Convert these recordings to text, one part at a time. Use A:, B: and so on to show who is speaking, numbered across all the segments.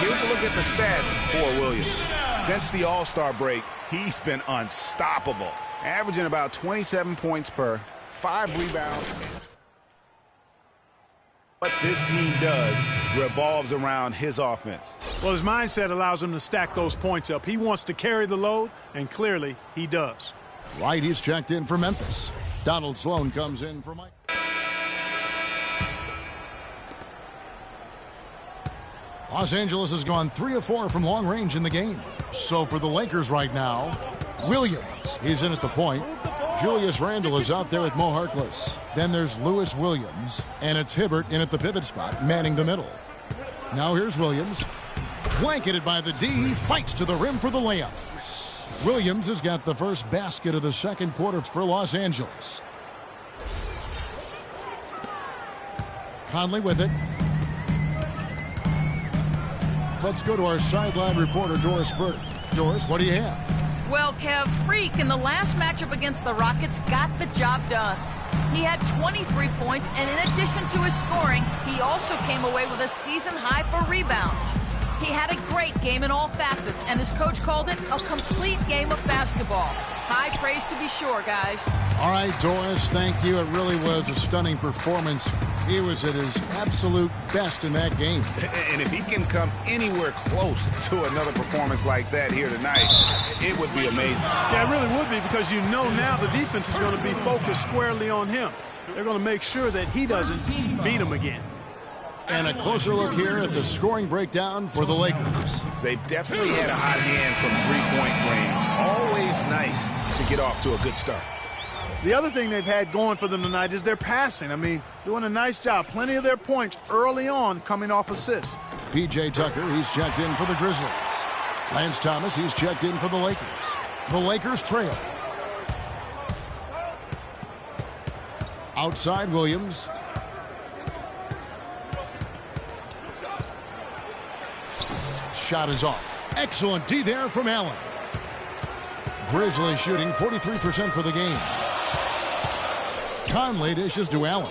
A: here's a look at the stats for Williams. Since the All-Star break, he's been unstoppable, averaging about 27 points per, 5 rebounds. What this team does revolves around his offense.
B: Well, his mindset allows him to stack those points up. He wants to carry the load, and clearly he does.
C: Right, he's checked in for Memphis. Donald Sloan comes in for Mike. Los Angeles has gone 3 of 4 from long range in the game. So for the Lakers right now, Williams, he's in at the point. Julius Randle is out there with Mo Harkless. Then there's Lewis Williams, and it's Hibbert in at the pivot spot, manning the middle. Now here's Williams. Blanketed by the D, he fights to the rim for the layup. Williams has got the first basket of the second quarter for Los Angeles. Conley with it. Let's go to our sideline reporter, Doris Burke. Doris, what do you have?
D: Well, Kev, Freak in the last matchup against the Rockets got the job done. He had 23 points, and in addition to his scoring, he also came away with a season high for rebounds. He had a great game in all facets, and his coach called it a complete game of basketball. High praise to be sure, guys.
C: All right, Doris, thank you. It really was a stunning performance. He was at his absolute best in that game.
A: And if he can come anywhere close to another performance like that here tonight, it would be amazing.
B: Yeah, it really would be, because you know now the defense is going to be focused squarely on him. They're going to make sure that he doesn't beat him again.
C: And a closer look here at the scoring breakdown for the Lakers.
A: They've definitely had a hot hand from 3-point range. Always nice to get off to a good start.
B: The other thing they've had going for them tonight is their passing. I mean, doing a nice job. Plenty of their points early on coming off assists.
C: P.J. Tucker, he's checked in for the Grizzlies. Lance Thomas, he's checked in for the Lakers. The Lakers trail. Outside Williams. Shot is off. Excellent D there from Allen. Grizzlies shooting 43% for the game. Conley dishes to Allen.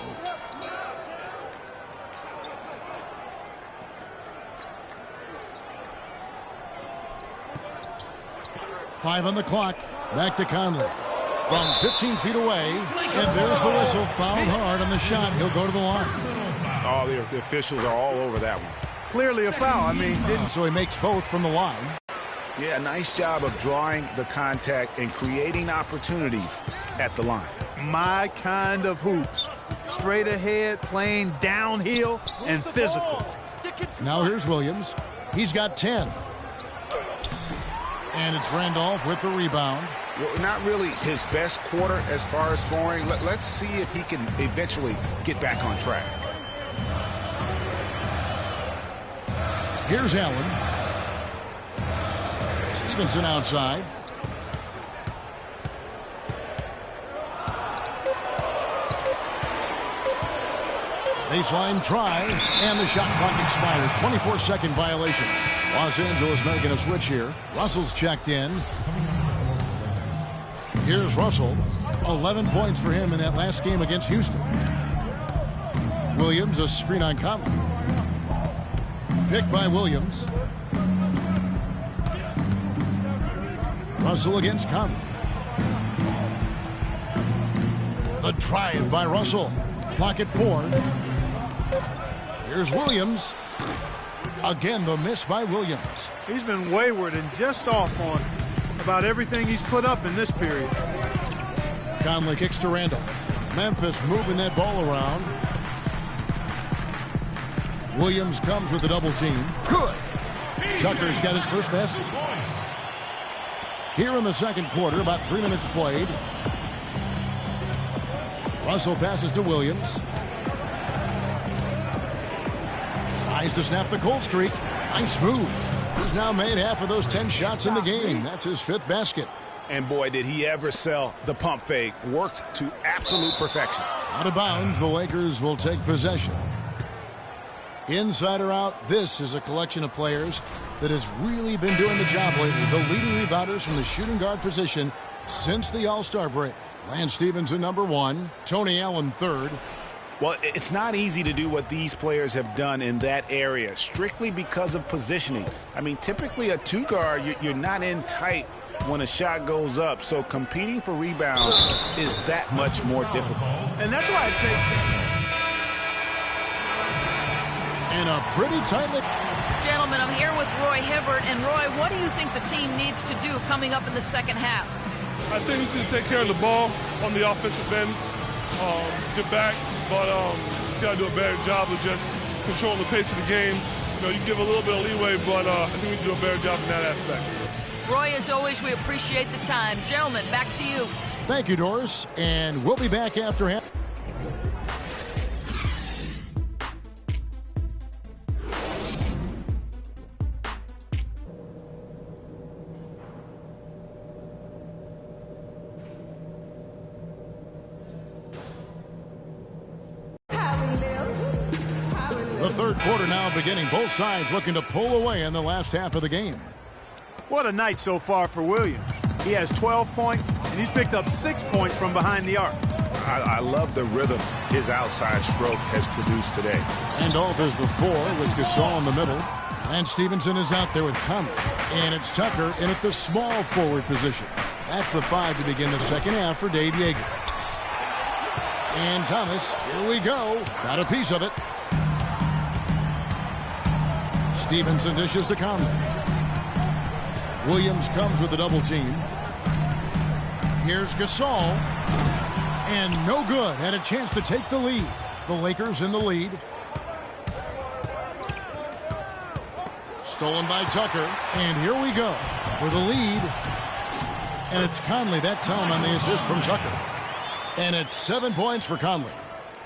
C: Five on the clock. Back to Conley. From 15 feet away. And there's the whistle. Fouled hard on the shot. He'll go to the line.
A: Oh, the officials are all over that one.
B: Clearly a foul. I mean,
C: so he makes both from the line.
A: Yeah, nice job of drawing the contact and creating opportunities at the line.
B: My kind of hoops. Straight ahead, playing downhill, and physical.
C: Now here's Williams. He's got 10. And it's Randolph with the rebound.
A: Well, not really his best quarter as far as scoring. Let's see if he can eventually get back on track.
C: Here's Allen. Stevenson outside. Baseline try, and the shot clock expires. 24-second violation. Los Angeles making a switch here. Russell's checked in. Here's Russell. 11 points for him in that last game against Houston. Williams, a screen on Conley. Picked by Williams. Russell against Conley. The drive by Russell. Clock at 4. Here's Williams. Again, the miss by Williams.
B: He's been wayward and just off on about everything he's put up in this period.
C: Conley kicks to Randall. Memphis moving that ball around. Williams comes with the double team. Good. Tucker's got his first basket. Here in the second quarter, about 3 minutes played. Russell passes to Williams. Tries to snap the cold streak. Nice move. He's now made half of those 10 shots in the game. That's his 5th basket.
A: And boy, did he ever sell the pump fake. Worked to absolute perfection.
C: Out of bounds, the Lakers will take possession. Inside or out, this is a collection of players that has really been doing the job lately. The leading rebounders from the shooting guard position since the All-Star break. Lance Stevenson, number 1. Tony Allen, 3rd.
A: Well, it's not easy to do what these players have done in that area, strictly because of positioning. I mean, typically a two-guard, you're not in tight when a shot goes up, so competing for rebounds is that much more difficult.
B: And that's why it takes this.
C: In a pretty tight lead.
D: Gentlemen, I'm here with Roy Hibbert. And Roy, what do you think the team needs to do coming up in the second half?
E: I think we need to take care of the ball on the offensive end, get back, but got to do a better job of just controlling the pace of the game. You know, you give a little bit of leeway, but I think we can do a better job in that aspect.
D: Roy, as always, we appreciate the time. Gentlemen, back to you.
C: Thank you, Doris. And we'll be back after half. The third quarter now beginning. Both sides looking to pull away in the last half of the game.
B: What a night so far for Williams. He has 12 points, and he's picked up 6 points from behind the arc.
A: I love the rhythm his outside stroke has produced today.
C: Randolph is the 4 with Gasol in the middle. And Stevenson is out there with Conley. And it's Tucker in at the small forward position. That's the 5 to begin the second half for Dave Yeager. And Thomas, here we go. Got a piece of it. Stevenson dishes to Conley. Williams comes with a double team. Here's Gasol. And no good. And a chance to take the lead. The Lakers in the lead. Stolen by Tucker. And here we go for the lead. And it's Conley that time on the assist from Tucker. And it's 7 points for Conley.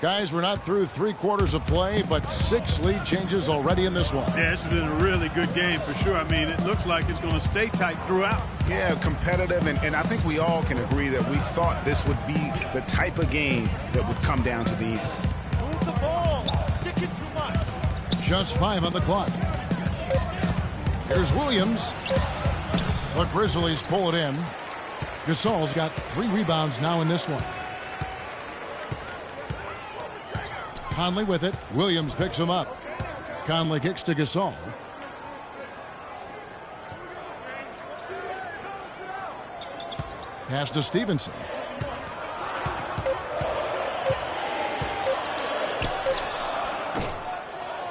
C: Guys, we're not through 3 quarters of play, but 6 lead changes already in this one.
B: Yeah, it's been a really good game for sure. I mean, it looks like it's going to stay tight throughout.
A: Yeah, competitive, and I think we all can agree that we thought this would be the type of game that would come down to the end.
E: Move the ball. Stick it too much.
C: Just 5 on the clock. Here's Williams. The Grizzlies pull it in. Gasol's got 3 rebounds now in this one. Conley with it. Williams picks him up. Conley kicks to Gasol. Pass to Stevenson.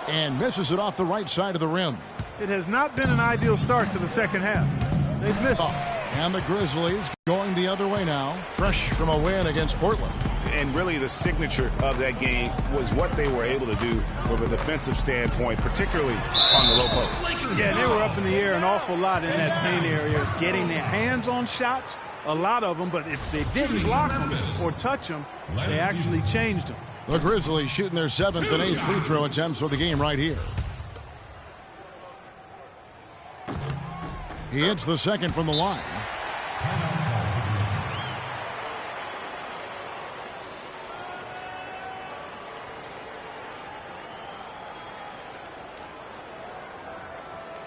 C: And misses it off the right side of the rim.
B: It has not been an ideal start to the second half. They've missed.
C: And the Grizzlies going the other way now. Fresh from a win against Portland.
A: And really the signature of that game was what they were able to do from a defensive standpoint, particularly on the low post.
B: Yeah, they were up in the air an awful lot in that paint area, getting their hands on shots, a lot of them, but if they didn't block them or touch them, they actually changed them.
C: The Grizzlies shooting their 7th and 8th free throw attempts for the game right here. He hits the second from the line.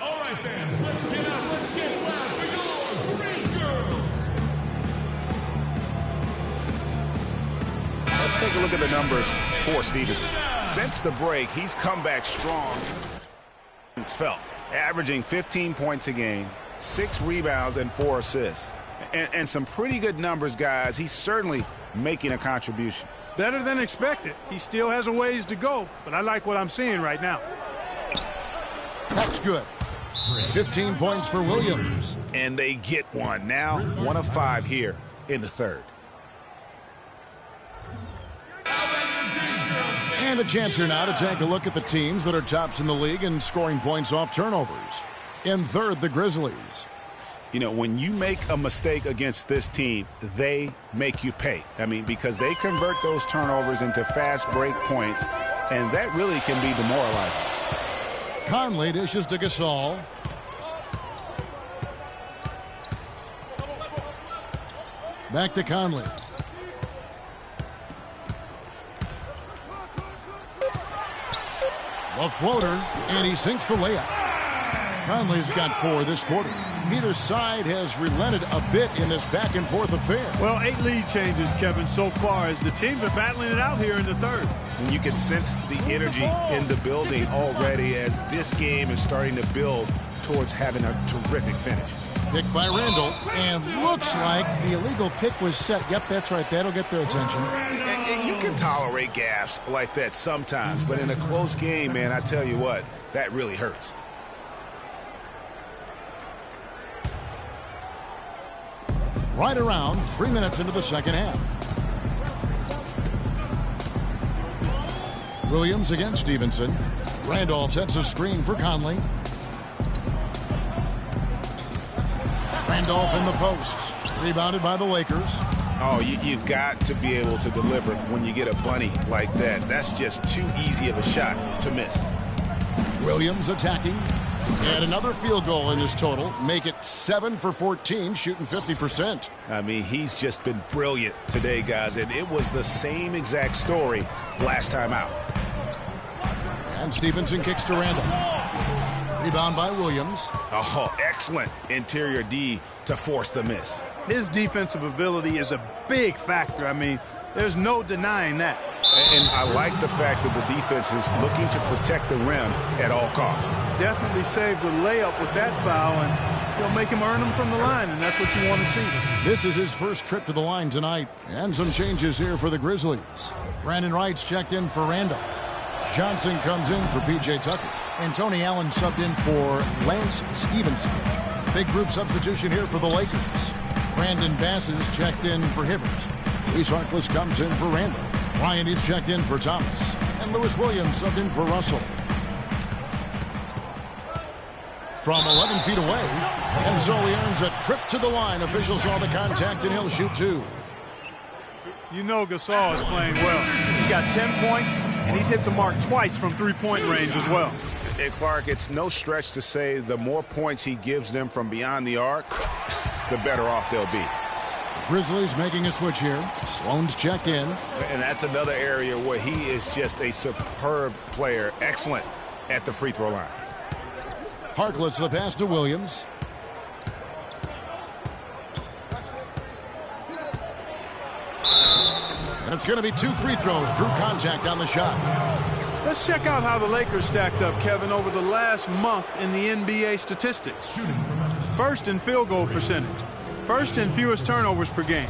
F: All right, fans, let's get out. Let's get loud for your Grizz girls.
A: Let's take a look at the numbers for Stevenson. Since the break, he's come back strong. It's felt averaging 15 points a game, 6 rebounds, and 4 assists. And some pretty good numbers, guys. He's certainly making a contribution.
B: Better than expected. He still has a ways to go, but I like what I'm seeing right now.
C: That's good. 15 points for Williams.
A: And they get one. Now 1 of 5 here in the third.
C: And a chance here now to take a look at the teams that are tops in the league in scoring points off turnovers. In third, the Grizzlies.
A: You know, when you make a mistake against this team, they make you pay. I mean, because they convert those turnovers into fast break points, and that really can be demoralizing.
C: Conley dishes to Gasol. Back to Conley. A floater, and he sinks the layup. Conley's got 4 this quarter. Neither side has relented a bit in this back-and-forth affair.
B: Well, 8 lead changes, Kevin, so far as the teams are battling it out here in the third.
A: And you can sense the energy in the building already as this game is starting to build towards having a terrific finish.
C: Pick by Randall, and looks like the illegal pick was set. Yep, that's right. That'll get their attention.
A: And you can tolerate gaffes like that sometimes, but in a close game, man, I tell you what, that really hurts.
C: Right around 3 minutes into the second half. Williams against Stevenson. Randolph sets a screen for Conley. Randolph in the posts. Rebounded by the Lakers.
A: Oh, you've got to be able to deliver when you get a bunny like that. That's just too easy of a shot to miss.
C: Williams attacking. And another field goal in his total. Make it 7 for 14, shooting 50%.
A: I mean, he's just been brilliant today, guys. And it was the same exact story last time out.
C: And Stevenson kicks to Randall. Rebound by Williams.
A: Oh, excellent interior D to force the miss.
B: His defensive ability is a big factor. I mean, there's no denying that.
A: And I like the fact that the defense is looking to protect the rim at all costs.
B: Definitely saved a layup with that foul, and he'll make him earn them from the line, and that's what you want to see.
C: This is his first trip to the line tonight, and some changes here for the Grizzlies. Brandon Wright's checked in for Randolph. Johnson comes in for P.J. Tucker. And Tony Allen subbed in for Lance Stevenson. Big group substitution here for the Lakers. Brandon Bass is checked in for Hibbert. Reese Harkless comes in for Randall. Ryan is checked in for Thomas. And Lewis Williams subbed in for Russell. From 11 feet away, Enzoli earns a trip to the line. Officials saw the contact, and he'll shoot 2.
B: You know Gasol is playing well. He's got 10 points, and he's hit the mark twice from three-point range as well.
A: And Clark, it's no stretch to say the more points he gives them from beyond the arc, the better off they'll be.
C: Grizzlies making a switch here. Sloan's checked in.
A: And that's another area where he is just a superb player. Excellent at the free throw line.
C: Harkless the pass to Williams. And it's going to be 2 free throws. Drew contact on the shot.
B: Let's check out how the Lakers stacked up, Kevin, over the last month in the NBA statistics. First in field goal percentage. First in fewest turnovers per game.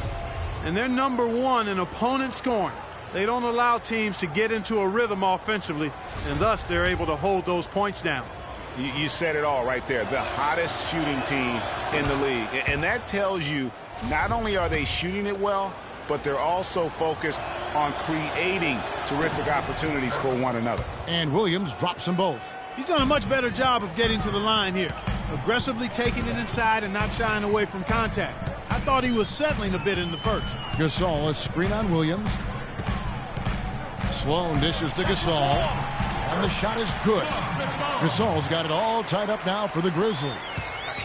B: And they're number 1 in opponent scoring. They don't allow teams to get into a rhythm offensively, and thus they're able to hold those points down.
A: You said it all right there. The hottest shooting team in the league. And that tells you not only are they shooting it well, but they're also focused on creating terrific opportunities for one another.
C: And Williams drops them both.
B: He's done a much better job of getting to the line here. Aggressively taking it inside and not shying away from contact. I thought he was settling a bit in the first.
C: Gasol, a screen on Williams. Sloan dishes to Gasol. And the shot is good. Gasol's got it all tied up now for the Grizzlies.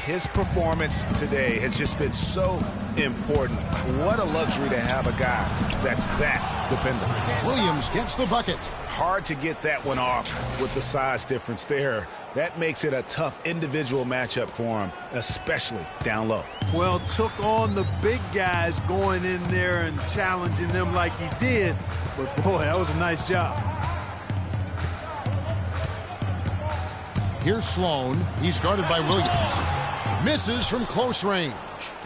A: His performance today has just been so important. What a luxury to have a guy that's that dependable.
C: Williams gets the bucket.
A: Hard to get that one off with the size difference there. That makes it a tough individual matchup for him, especially down low.
B: Well, took on the big guys going in there and challenging them like he did. But, boy, that was a nice job.
C: Here's Sloan. He's guarded by Williams. Misses from close range.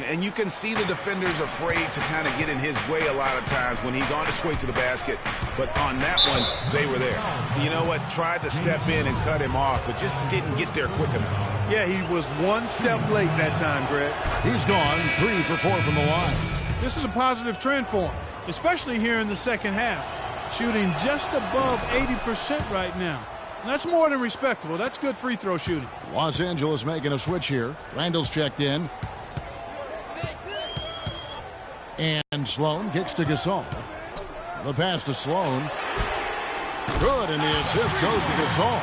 A: And you can see the defenders afraid to kind of get in his way a lot of times when he's on his way to the basket. But on that one, they were there. You know what? Tried to step in and cut him off, but just didn't get there quick enough.
B: Yeah, he was one step late that time, Greg.
C: He's gone 3 for 4 from the line.
B: This is a positive trend for him, especially here in the second half. Shooting just above 80% right now. That's more than respectable. That's good free throw shooting.
C: Los Angeles making a switch here. Randall's checked in. And Sloan kicks to Gasol. The pass to Sloan. Good, and the assist goes to Gasol.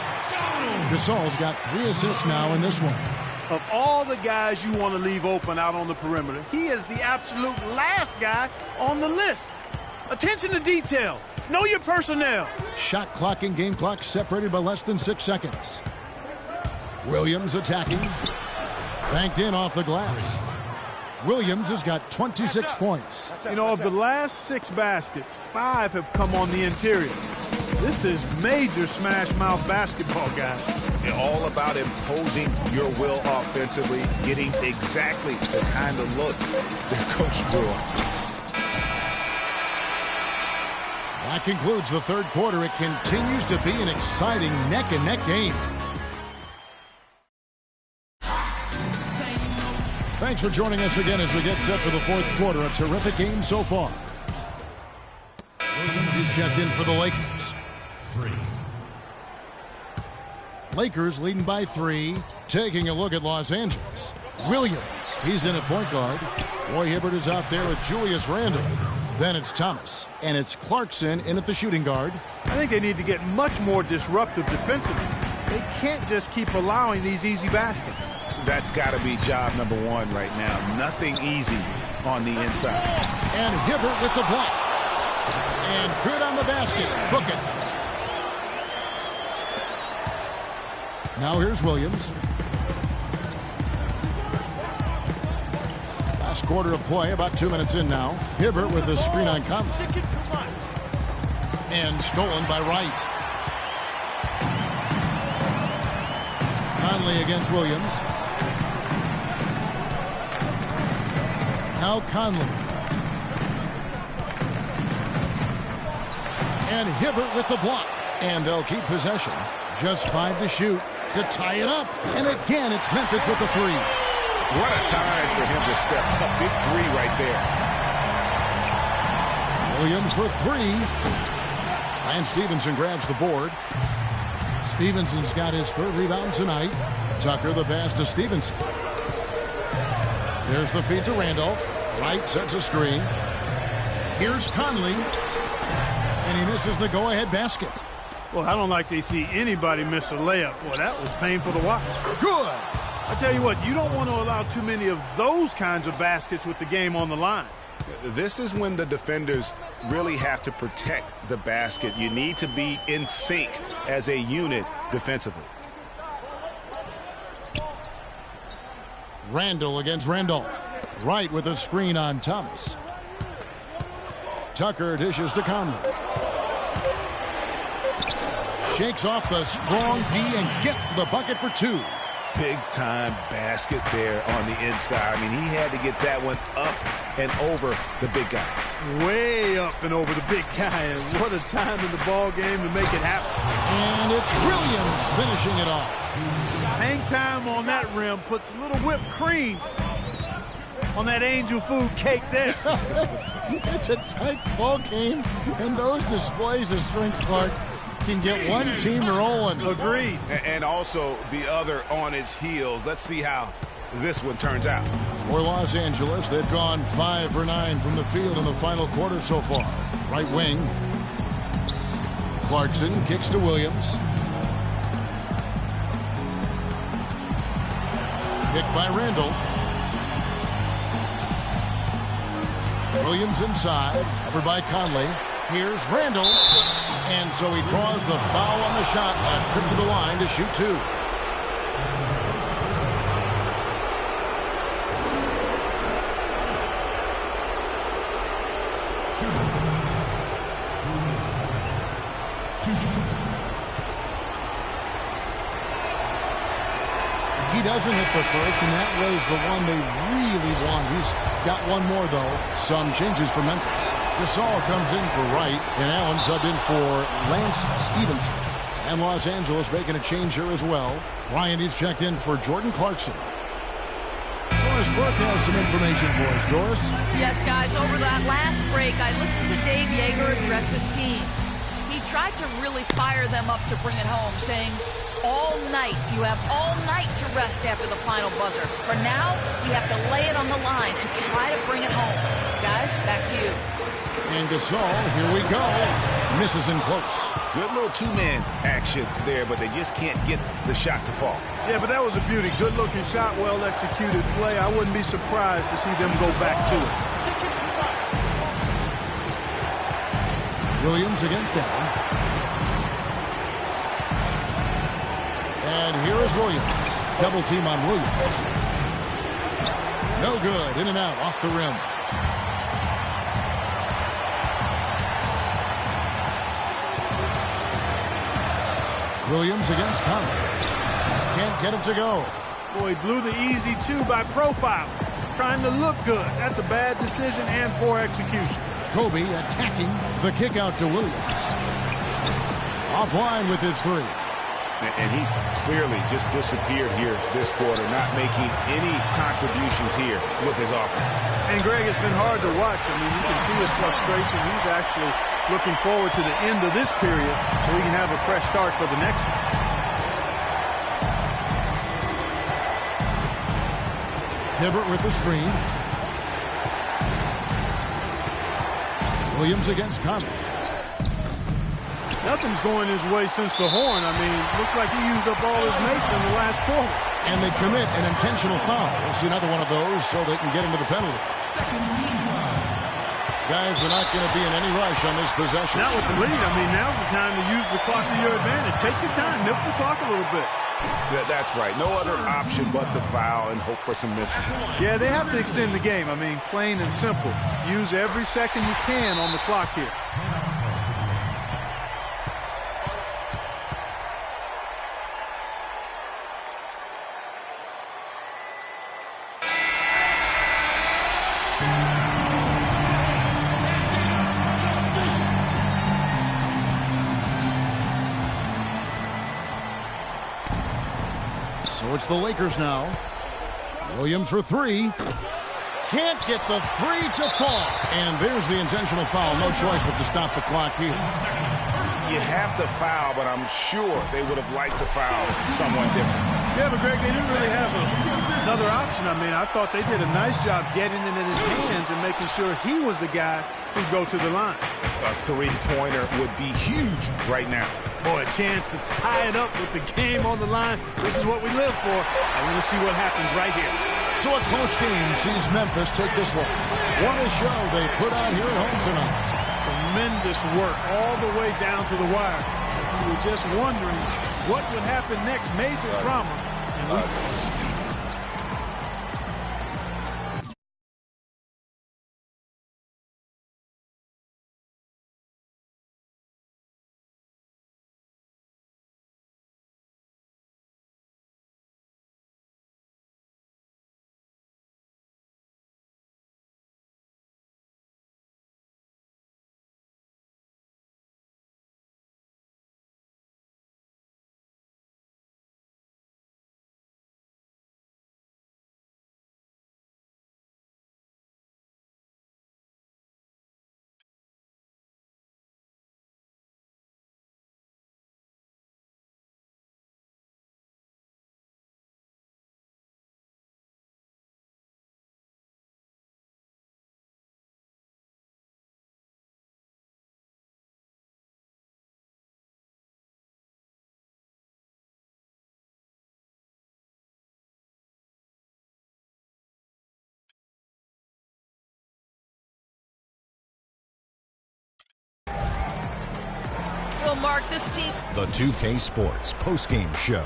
C: Gasol's got 3 assists now in this one.
B: Of all the guys you want to leave open out on the perimeter, he is the absolute last guy on the list. Attention to detail. Know your personnel.
C: Shot clock and game clock separated by less than 6 seconds. Williams attacking. Banked in off the glass. Williams has got 26 points.
B: You know, of the last 6 baskets, 5 have come on the interior. This is major smash mouth basketball, guys.
A: All about imposing your will offensively, getting exactly the kind of looks that coach drew on.
C: That concludes the third quarter. It continues to be an exciting neck-and-neck game. Thanks for joining us again as we get set for the fourth quarter. A terrific game so far. Williams is checked in for the Lakers. Lakers leading by 3. Taking a look at Los Angeles. Williams, he's in at point guard. Roy Hibbert is out there with Julius Randle. Then it's Thomas. And it's Clarkson in at the shooting guard.
B: I think they need to get much more disruptive defensively. They can't just keep allowing these easy baskets.
A: That's got to be job number 1 right now. Nothing easy on the inside.
C: And Hibbert with the block. And good on the basket. Book it. Now here's Williams. Last quarter of play, about 2 minutes in now. Hibbert with a screen on Conley. And stolen by Wright. Conley against Williams. Now Conley. And Hibbert with the block. And they'll keep possession. Just 5 to shoot to tie it up. And again, it's Memphis with the 3.
A: What a time for him to step up. Big 3 right there.
C: Williams for 3. And Stevenson grabs the board. Stevenson's got his 3rd rebound tonight. Tucker the pass to Stevenson. There's the feed to Randolph. Wright sets a screen. Here's Conley. And he misses the go-ahead basket.
B: Well, I don't like to see anybody miss a layup. Boy, that was painful to watch.
C: Good.
B: I tell you what, you don't want to allow too many of those kinds of baskets with the game on the line.
A: This is when the defenders really have to protect the basket. You need to be in sync as a unit defensively.
C: Randall against Randolph. Wright with a screen on Thomas. Tucker dishes to Conley. Shakes off the strong D and gets to the bucket for 2.
A: Big-time basket there on the inside. I mean, he had to get that one up and over the big guy.
B: Way up and over the big guy, and what a time in the ball game to make it happen.
C: And it's Williams finishing it off.
B: Hang time on that rim puts a little whipped cream on that angel food cake there.
C: It's a tight ball game, and those displays of strength, Clark, can get one team rolling.
B: Agreed.
A: And also the other on its heels. Let's see how this one turns out.
C: For Los Angeles, they've gone 5 for 9 from the field in the final quarter so far. Right wing. Clarkson kicks to Williams. Picked by Randall. Williams inside. Covered by Conley. Here's Randall. And so he draws the foul on the shot. A trip to the line to shoot 2. He doesn't hit the first, and that was the one they really want. He's got one more, though. Some changes for Memphis. Gasol comes in for Wright, and Allen subbed in for Lance Stevenson. And Los Angeles making a change here as well. Ryan is checked in for Jordan Clarkson. Doris Burke has some information for us. Doris?
D: Yes, guys, over that last break, I listened to Dave Yeager address his team. He tried to really fire them up to bring it home, saying, all night, you have all night to rest after the final buzzer. For now, you have to lay it on the line and try to bring it home. Guys, back to you.
C: And Gasol, here we go. Misses in close.
A: Good little two-man action there, but they just can't get the shot to fall.
B: Yeah, but that was a beauty. Good-looking shot, well-executed play. I wouldn't be surprised to see them go back to it.
C: Williams against Allen. And here is Williams. Double team on Williams. No good. In and out off the rim. Williams against Conley. Can't get it to go.
B: Boy, he blew the easy two by profile. Trying to look good. That's a bad decision and poor execution.
C: Kobe attacking the kick out to Williams. Offline with his three.
A: And he's clearly just disappeared here this quarter, not making any contributions here with his offense.
B: And, Greg, it's been hard to watch. I mean, you can see his frustration. He's actually looking forward to the end of this period so we can have a fresh start for the next one.
C: Hibbert with the screen. Williams against Conley.
B: Nothing's going his way since the horn. I mean, looks like he used up all his mates in the last quarter.
C: And they commit an intentional foul. We'll see another one of those so they can get into the penalty.
F: Second team foul.
C: Guys are not going to be in any rush on this possession.
B: Not with the lead. I mean, now's the time to use the clock to your advantage. Take your time. Milk the clock a little bit.
A: That's right. No other option but to foul and hope for some misses.
B: Yeah, they have to extend the game. I mean, plain and simple. Use every second you can on the clock here.
C: So it's the Lakers now. Williams for three. Can't get the three to fall. And there's the intentional foul. No choice but to stop the clock here.
A: You have to foul, but I'm sure they would have liked to foul someone different.
B: Yeah, but Greg, they didn't really have another option. I mean, I thought they did a nice job getting it in his hands and making sure he was the guy who'd go to the line.
A: A three-pointer would be huge right now.
B: Boy, a chance to tie it up with the game on the line. This is what we live for. I want to see what happens right here.
C: So a close game sees Memphis take this one. What a show they put on here at home tonight.
B: Tremendous work all the way down to the wire. We were just wondering what would happen next. Major drama. And
D: Mark, this team.
G: The 2K Sports postgame show.